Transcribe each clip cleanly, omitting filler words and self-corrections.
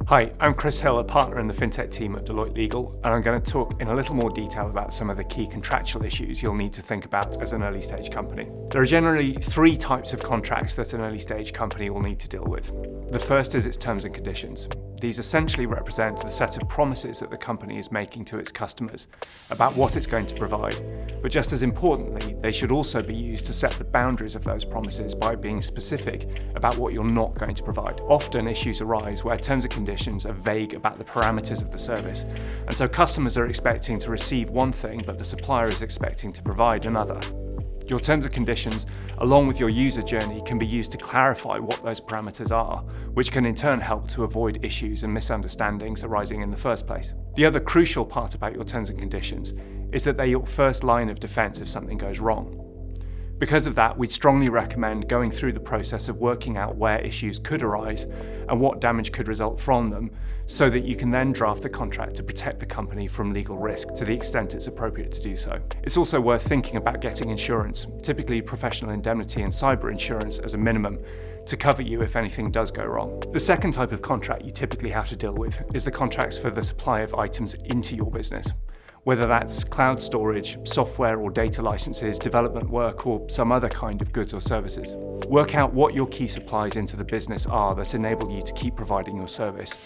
Hi, I'm Chris Hill, a partner in the FinTech team at Deloitte Legal, and I'm going to talk in a little more detail about some of the key contractual issues you'll need to think about as an early stage company. There are generally three types of contracts that an early stage company will need to deal with. The first is its terms and conditions. These essentially represent the set of promises that the company is making to its customers about what it's going to provide. But just as importantly, they should also be used to set the boundaries of those promises by being specific about what you're not going to provide. Often issues arise where terms and conditions are vague about the parameters of the service, and so customers are expecting to receive one thing, but the supplier is expecting to provide another. Your terms and conditions, along with your user journey, can be used to clarify what those parameters are, which can in turn help to avoid issues and misunderstandings arising in the first place. The other crucial part about your terms and conditions is that they're your first line of defense if something goes wrong. Because of that, we'd strongly recommend going through the process of working out where issues could arise and what damage could result from them, so that you can then draft the contract to protect the company from legal risk to the extent it's appropriate to do so. It's also worth thinking about getting insurance, typically professional indemnity and cyber insurance as a minimum, to cover you if anything does go wrong. The second type of contract you typically have to deal with is the contracts for the supply of items into your business. Whether that's cloud storage, software or data licenses, development work, or some other kind of goods or services. Work out what your key supplies into the business are that enable you to keep providing your service,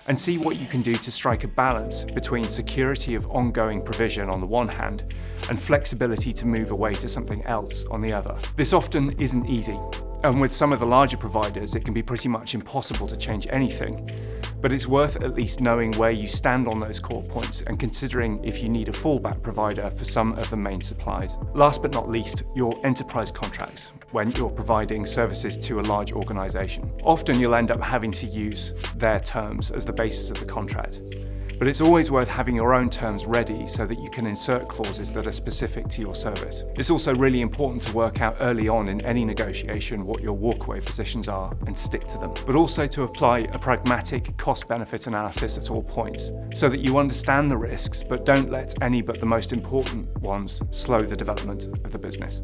and see what you can do to strike a balance between security of ongoing provision on the one hand and flexibility to move away to something else on the other. This often isn't easy, and with some of the larger providers it can be pretty much impossible to change anything, but it's worth at least knowing where you stand on those core points and considering if you need a fallback provider for some of the main supplies. Last but not least, your enterprise contracts, when you're providing services to a large organisation. Often you'll end up having to use their terms as the basis of the contract. But it's always worth having your own terms ready so that you can insert clauses that are specific to your service. It's also really important to work out early on in any negotiation what your walkaway positions are and stick to them, but also to apply a pragmatic cost-benefit analysis at all points so that you understand the risks but don't let any but the most important ones slow the development of the business.